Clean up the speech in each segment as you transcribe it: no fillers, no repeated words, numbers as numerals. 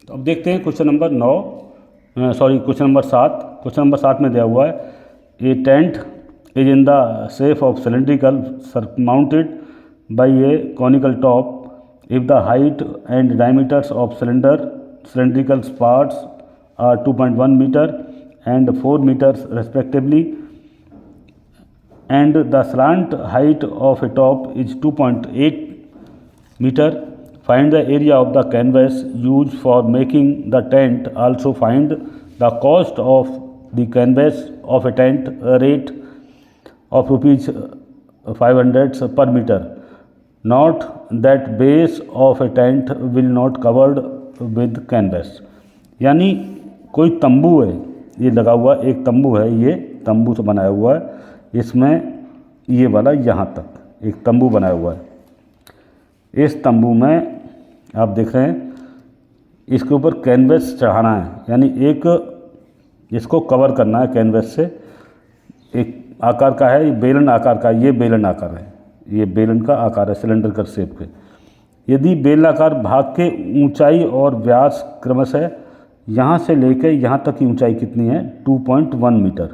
तो अब देखते हैं question number question number 7। Question number 7 में दिया हुआ है a tent is in the shape of cylindrical surmounted by a conical top if the height and diameters of cylindrical parts are 2.1 meter and 4 meters respectively and the slant height of a top is 2.8 meter. Find the area of the canvas used for making the tent. Also find the cost of the canvas of a tent rate of rupees 500 per meter. Note that base of a tent will not covered with canvas. यानी कोई तंबू है, ये लगा हुआ एक तंबू है, ये तंबू से बनाया हुआ है, इसमें ये वाला यहाँ तक एक तंबू बनाया हुआ है। इस तंबू में आप देख रहे हैं इसके ऊपर कैनवस चढ़ाना है, यानी एक इसको कवर करना है कैनवस से। एक आकार का है, ये बेलन आकार का, ये बेलन आकार है, ये बेलन का आकार है सिलेंडर शेप के। यदि बेलनाकार भाग के ऊंचाई और व्यास क्रमशः यहाँ से लेकर यहाँ तक की ऊंचाई कितनी है 2.1 मीटर,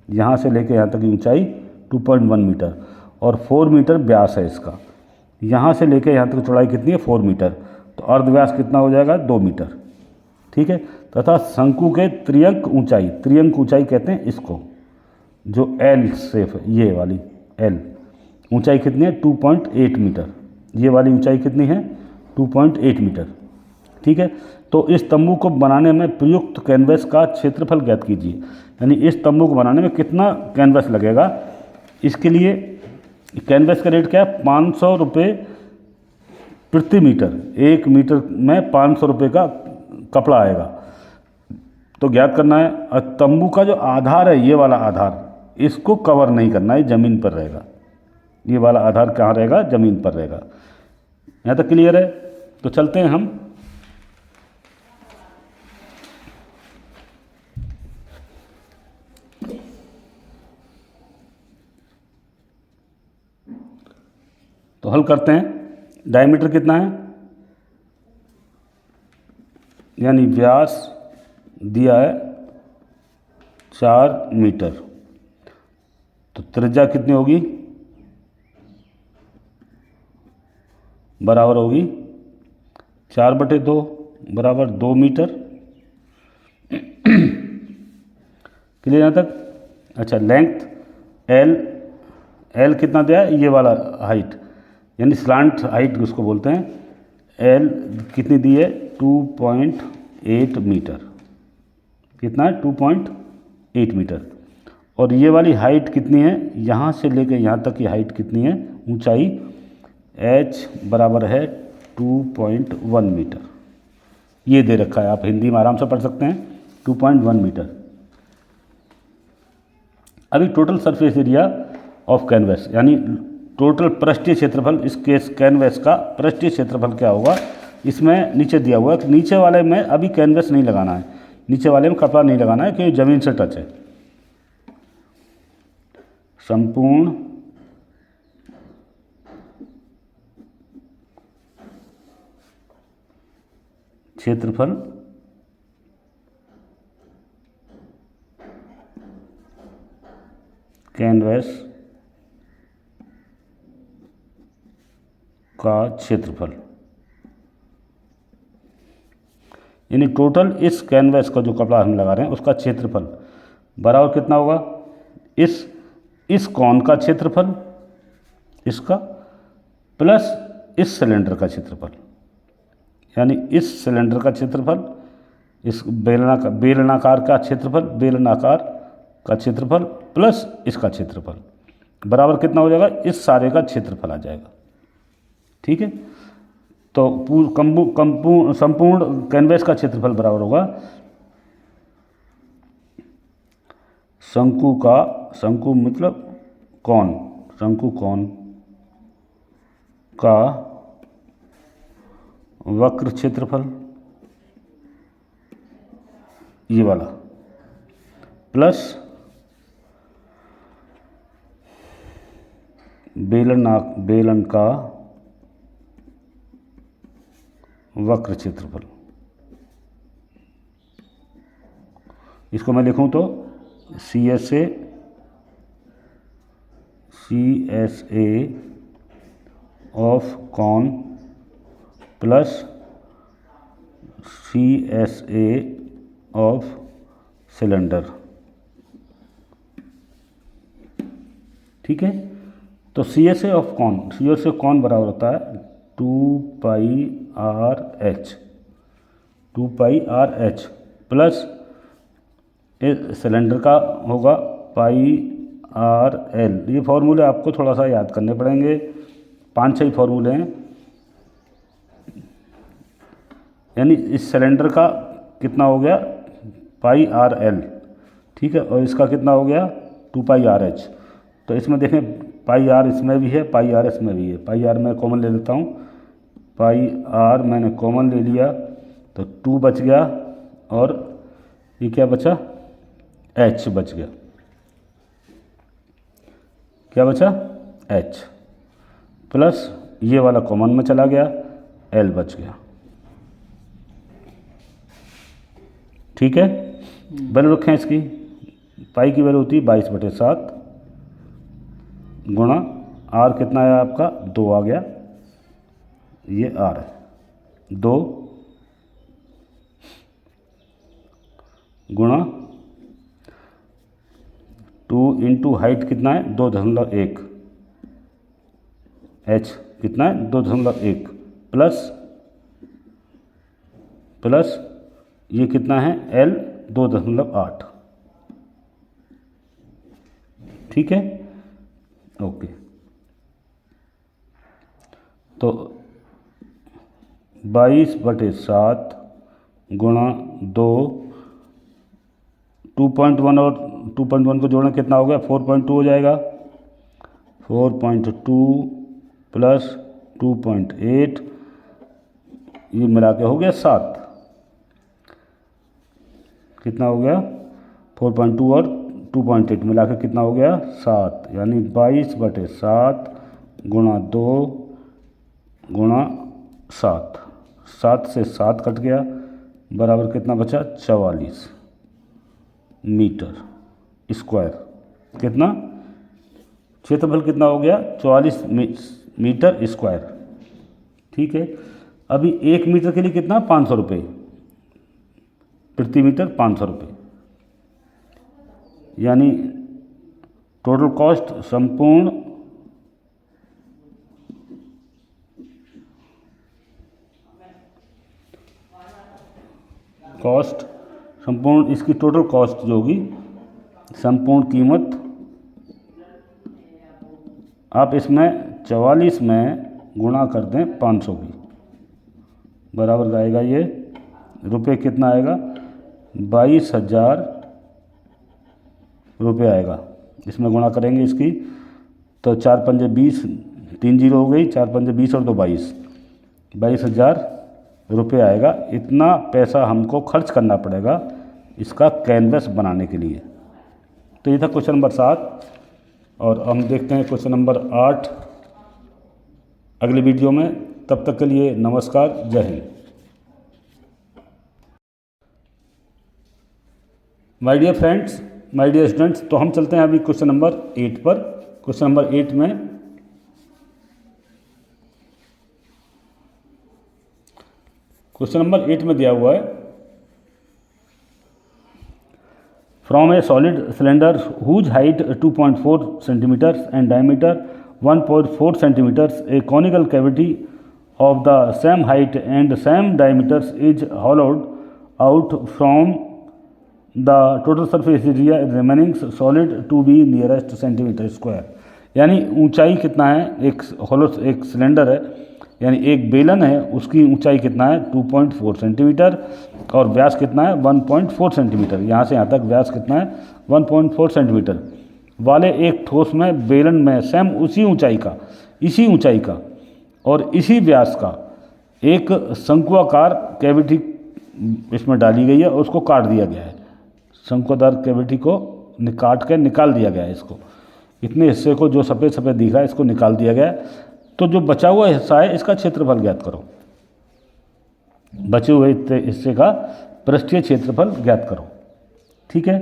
यहाँ से लेकर यहाँ तक की ऊंचाई 2.1 मीटर और 4 मीटर व्यास है इसका। यहाँ से लेकर यहाँ तक चौड़ाई कितनी है 4 मीटर, तो अर्धव्यास कितना हो जाएगा 2 मीटर। ठीक है, तथा शंकु के त्रियंक ऊंचाई कहते हैं इसको, जो एल शेप है, ये वाली एल ऊंचाई कितनी है 2.8 मीटर, ये वाली ऊंचाई कितनी है 2.8 मीटर। ठीक है, तो इस तंबू को बनाने में प्रयुक्त कैनवस का क्षेत्रफल ज्ञात कीजिए, यानी इस तंबू को बनाने में कितना कैनवस लगेगा। इसके लिए कैनवस का रेट क्या है 500 रुपये प्रति मीटर, 1 मीटर में 500 रुपये का कपड़ा आएगा। तो ज्ञात करना है, और तंबू का जो आधार है ये वाला आधार, इसको कवर नहीं करना है, ज़मीन पर रहेगा। ये वाला आधार कहाँ रहेगा, ज़मीन पर रहेगा। यहाँ तक क्लियर है। तो चलते हैं हम तो हल करते हैं। डायमीटर कितना है, यानी व्यास दिया है 4 मीटर, तो त्रिज्या कितनी होगी, बराबर होगी 4/2 बराबर 2 मीटर। क्लियर यहाँ तक। अच्छा, लेंथ एल कितना दिया है, ये वाला हाइट, यानी स्लांट हाइट उसको बोलते हैं। एल कितनी दी है 2.8 मीटर, कितना है 2.8 मीटर। और ये वाली हाइट कितनी है, यहाँ से लेकर यहाँ तक की हाइट कितनी है, ऊंचाई h बराबर है 2.1 मीटर। ये दे रखा है, आप हिंदी में आराम से पढ़ सकते हैं 2.1 मीटर। अभी total surface area of canvas, यानी टोटल पृष्ठीय क्षेत्रफल, इस केस कैनवस का पृष्ठीय क्षेत्रफल क्या होगा, इसमें नीचे दिया हुआ है कि नीचे वाले में अभी कैनवस नहीं लगाना है, नीचे वाले में कपड़ा नहीं लगाना है क्योंकि ज़मीन से टच है। संपूर्ण क्षेत्रफल कैनवस का क्षेत्रफल, यानी टोटल इस कैनवस का जो कपड़ा हम लगा रहे हैं उसका क्षेत्रफल बराबर कितना होगा, इस कॉन का क्षेत्रफल इसका प्लस इस सिलेंडर का क्षेत्रफल, यानी इस सिलेंडर का क्षेत्रफल, इस बेलनाकार का क्षेत्रफल प्लस इसका क्षेत्रफल बराबर कितना हो जाएगा, इस सारे का क्षेत्रफल आ जाएगा। ठीक है, तो संपूर्ण कैनवस का क्षेत्रफल बराबर होगा शंकु मतलब शंकु कौन का वक्र क्षेत्रफल, ये वाला, प्लस बेलन का वक्र क्षेत्रफल। इसको मैं लिखूं तो CSA of cone plus CSA of cylinder. ठीक है, तो CSA ऑफ कॉन बराबर होता है 2πRH प्लस सिलेंडर का होगा πRL। ये फॉर्मूले आपको थोड़ा सा याद करने पड़ेंगे, 5-6 फॉर्मूले हैं। यानी इस सिलेंडर का कितना हो गया πRL, ठीक है, और इसका कितना हो गया 2πRH। तो इसमें देखें πR इसमें भी है, πR इसमें भी है। πR मैं कॉमन ले लेता हूँ, πR मैंने कॉमन ले लिया तो 2 बच गया और ये क्या बचा, H बच गया। क्या बचा, H प्लस ये वाला कॉमन में चला गया, L बच गया। ठीक है, वैल्यू रखें इसकी, पाई की वैल्यू होती है 22/7 गुणा R कितना है आपका 2 आ गया, ये R है 2 गुणा 2 इंटू हाइट कितना है 2.1, H कितना है 2.1 प्लस ये कितना है L 2.8। ठीक है, ओके। तो 22/7 गुणा 2, 2.1 और 2.1 को जोड़ना कितना हो गया 4.2 हो जाएगा, 4.2 प्लस 2.8 ये मिला के हो गया 7। कितना हो गया 4.2 और 2.8 मिला के कितना हो गया 7, यानी 22/7 गुणा 2 गुणा 7, 7 से 7 कट गया, बराबर कितना बचा 44 मीटर स्क्वायर। कितना क्षेत्रफल कितना हो गया 44 मीटर स्क्वायर। ठीक है, अभी 1 मीटर के लिए कितना 500 रुपये प्रति मीटर, 500 रुपये, यानी टोटल कॉस्ट संपूर्ण इसकी टोटल कॉस्ट जो होगी, संपूर्ण कीमत आप इसमें 44 में गुणा कर दें 500 की, बराबर आएगा ये रुपये कितना आएगा 22,000 रुपये आएगा। इसमें गुणा करेंगे इसकी तो 4 पंजे 20, 3 जीरो हो गई, 4 पंजे 20 और 2 22,000 रुपये आएगा। इतना पैसा हमको खर्च करना पड़ेगा इसका कैनवस बनाने के लिए। तो ये था क्वेश्चन नंबर 7 और हम देखते हैं क्वेश्चन नंबर 8 अगले वीडियो में। तब तक के लिए नमस्कार, Jai Hind. My dear friends, my dear students, तो हम चलते हैं अभी क्वेश्चन नंबर 8 पर। क्वेश्चन नंबर 8 में दिया हुआ है, from a solid cylinder whose height 2.4 centimetres and diameter 1.4 centimetres, a conical cavity of the same height and same diameters is hollowed out from the total surface area remaining solid to be nearest centimetre square. यानी ऊंचाई कितना है, एक cylinder है यानी एक बेलन है, उसकी ऊंचाई कितना है 2.4 सेंटीमीटर और व्यास कितना है 1.4 सेंटीमीटर। यहाँ से यहाँ तक व्यास कितना है 1.4 सेंटीमीटर वाले एक ठोस में बेलन में सेम इसी ऊंचाई का और इसी व्यास का एक शंकुआकार कैविटी इसमें डाली गई है और उसको काट दिया गया है। शंकुआकार कैविटी को काट के निकाल दिया गया है, इसको इतने हिस्से को जो सफ़ेद सफ़ेद दिख रहा है इसको निकाल दिया गया है। तो जो बचा हुआ हिस्सा है इसका क्षेत्रफल ज्ञात करो, बचे हुए हिस्से का पृष्ठीय क्षेत्रफल ज्ञात करो। ठीक है,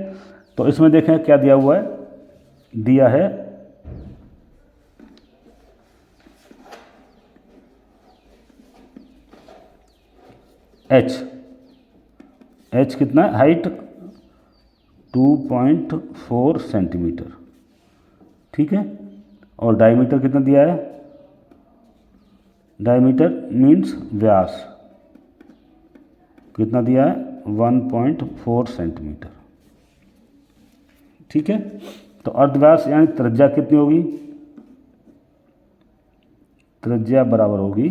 तो इसमें देखें क्या दिया हुआ है, दिया है एच कितना है, हाइट 2.4 सेंटीमीटर, ठीक है, और डायमीटर कितना दिया है, डायमीटर मीन्स व्यास कितना दिया है, 1.4 सेंटीमीटर, ठीक है। तो अर्धव्यास यानी त्रिज्या कितनी होगी, त्रिज्या बराबर होगी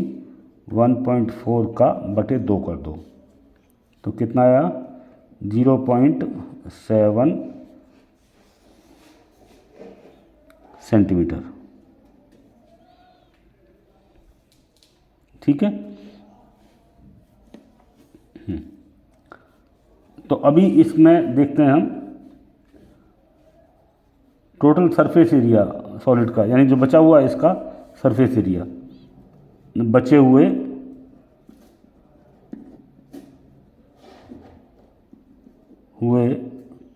1.4 का बटे 2 कर दो, तो कितना आया 0.7 सेंटीमीटर, ठीक है। तो अभी इसमें देखते हैं हम टोटल सरफेस एरिया सॉलिड का, यानी जो बचा हुआ है इसका सरफेस एरिया, बचे हुए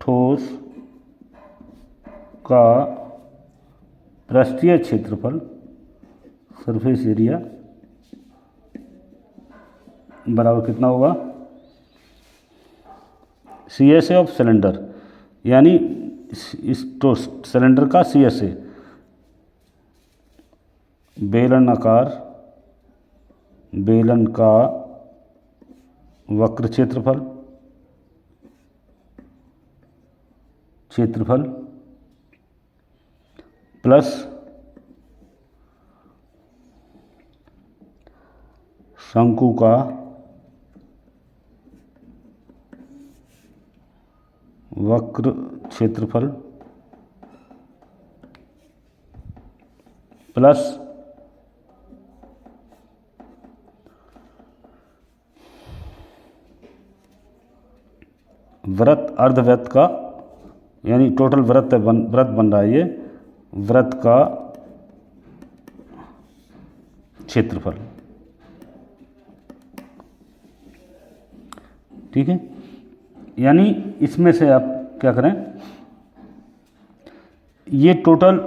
ठोस का पृष्ठीय क्षेत्रफल सरफेस एरिया बराबर कितना होगा, CSA ऑफ सिलेंडर, यानी इस तो सिलेंडर का CSA बेलन का वक्र क्षेत्रफल प्लस शंकु का वक्र क्षेत्रफल प्लस वृत्त अर्धवृत्त का, यानी टोटल वृत्त बन रहा है ये, वृत्त का क्षेत्रफल, ठीक है। यानी इसमें से आप क्या करें, ये टोटल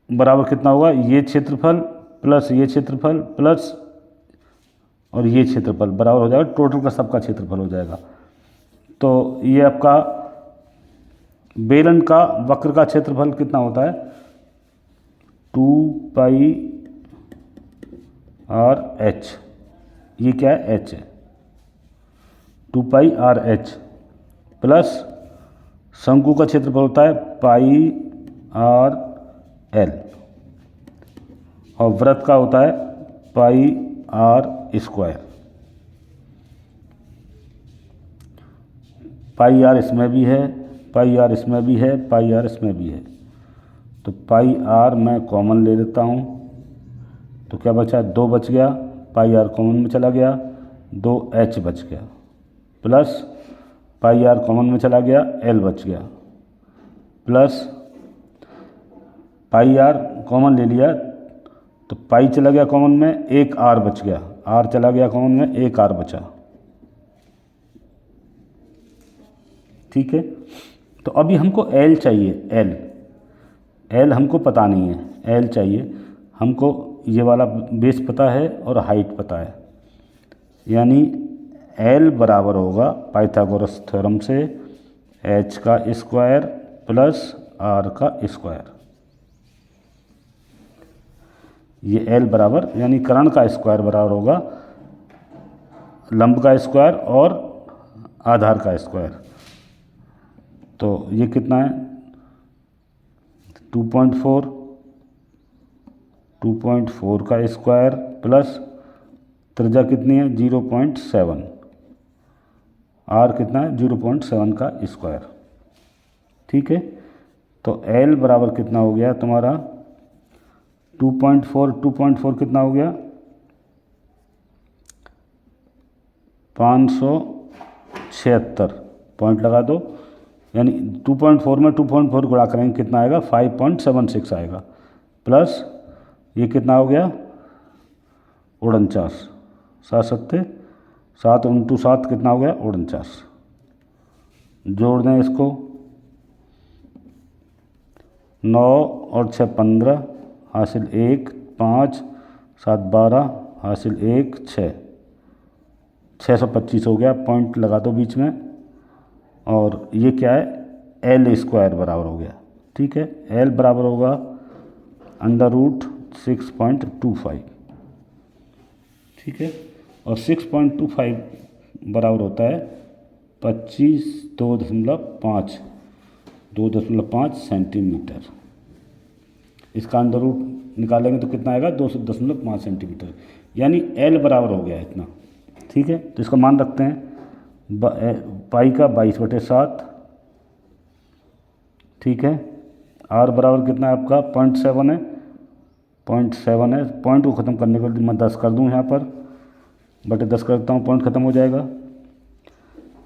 बराबर कितना होगा, ये क्षेत्रफल प्लस ये क्षेत्रफल प्लस और ये क्षेत्रफल बराबर हो जाएगा, टोटल का सबका क्षेत्रफल हो जाएगा। तो ये आपका बेलन का वक्र का क्षेत्रफल कितना होता है, 2πr/h, ये क्या है, h है, 2πr/h प्लस शंकु का क्षेत्रफल होता है πr/l और वृत्त का होता है πr², πr इसमें भी है, πr इसमें भी है, πr इसमें भी है, तो πr मैं कॉमन ले लेता हूँ, तो क्या बचा, 2 बच गया, πr कॉमन में चला गया, 2h बच गया, प्लस πr कॉमन में चला गया, l बच गया, प्लस πr कॉमन ले लिया तो पाई चला गया कॉमन में, एक r बच गया, r चला गया कॉमन में, एक r बचा, ठीक है। तो अभी हमको l चाहिए, l हमको पता नहीं है, l चाहिए हमको, ये वाला बेस पता है और हाइट पता है, यानी l बराबर होगा पाइथागोरस थ्योरम से h का स्क्वायर प्लस r का स्क्वायर, ये l बराबर यानी कर्ण का स्क्वायर बराबर होगा लंब का स्क्वायर और आधार का स्क्वायर, तो ये कितना है 2.4 का स्क्वायर प्लस त्रिज्या कितनी है 0.7, r कितना है 0.7 का स्क्वायर, ठीक है। तो l बराबर कितना हो गया तुम्हारा 2.4 कितना हो गया 576 पॉइंट लगा दो, यानी 2.4 में 2.4 गुणा करेंगे कितना आएगा 5.76 आएगा, प्लस ये कितना हो गया 49, 7 7 7 × 7 कितना हो गया 49, जोड़ दें इसको, 9 और 6 15, हासिल 1, 5 7 12, हासिल 1 6, 625 हो गया। पॉइंट लगा दो बीच में, और ये क्या है, एल स्क्वायर बराबर हो गया। ठीक है, एल बराबर होगा √6.25। ठीक है, और 6.25 बराबर होता है 2.5 सेंटीमीटर। इसका अंडर रूट निकालेंगे तो कितना आएगा, 210.5 सेंटीमीटर, यानी एल बराबर हो गया इतना। ठीक है, तो इसका मान रखते हैं पाई का 22/7। ठीक है, आर बराबर कितना है आपका 0.7 है, 0.7 है। पॉइंट को ख़त्म करने के लिए मैं 10 कर दूँ यहाँ पर, बटे 10 करता हूँ, पॉइंट ख़त्म हो जाएगा।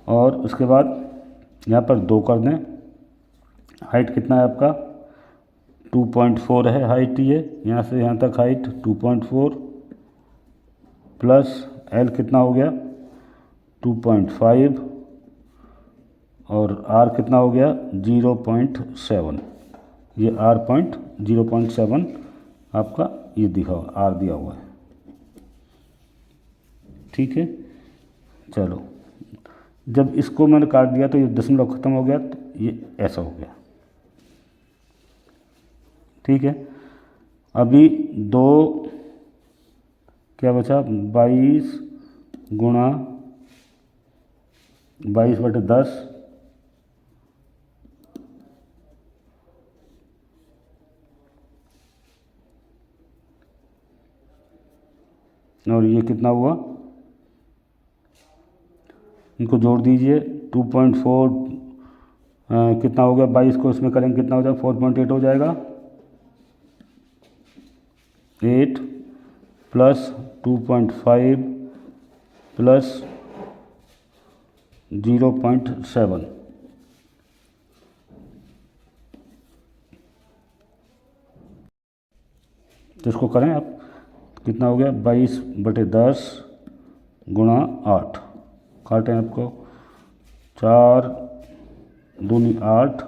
और उसके बाद यहाँ पर 2 कर दें। हाइट कितना है आपका 2.4 है हाइट, ये यहाँ से यहाँ तक हाइट 2.4 प्लस एल कितना हो गया 2.5, और आर कितना हो गया 0.7। ये आर 0.7 आपका ये दिखा आर दिया हुआ है। ठीक है, चलो, जब इसको मैंने काट दिया तो ये दशमलव ख़त्म हो गया, तो ये ऐसा हो गया। ठीक है, अभी 2 क्या बचा, 22 गुणा 22/10, और ये कितना हुआ, इनको जोड़ दीजिए। 2.4 कितना हो गया, 22 को इसमें करेंगे कितना हो जाएगा, 4.8 हो जाएगा। 8 प्लस 2.5 प्लस 0.7, तो इसको करें आप, कितना हो गया 22/10 गुणा 8, काटें आपको, 4 दूनी 8,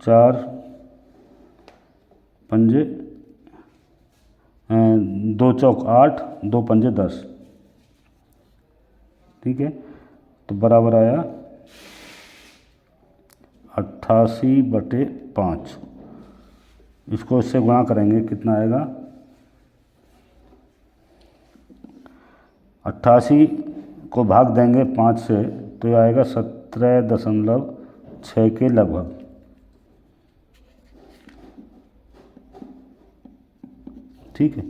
4 पंजे 2 चौक 8, 2 पंजे 10। ठीक है, तो बराबर आया 88/5। इसको इससे गुणा करेंगे कितना आएगा, 88 को भाग देंगे 5 से तो ये आएगा 17.6 के लगभग। ठीक है,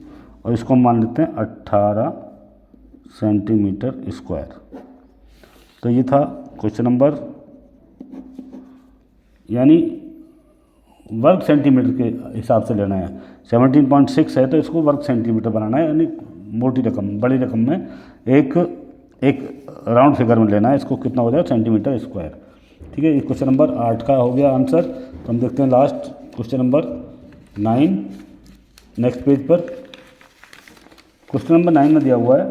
और इसको मान लेते हैं 18 सेंटीमीटर स्क्वायर। तो ये था क्वेश्चन नंबर, यानी वर्ग सेंटीमीटर के हिसाब से लेना है। 17.6 है तो इसको वर्ग सेंटीमीटर बनाना है, यानी मोटी रकम, बड़ी रकम में एक राउंड फिगर में लेना है। इसको कितना हो जाएगा सेंटीमीटर स्क्वायर। ठीक है, ये क्वेश्चन नंबर 8 का हो गया आंसर। तो हम देखते हैं last question number 9 next page पर। क्वेश्चन नंबर 9 में दिया हुआ है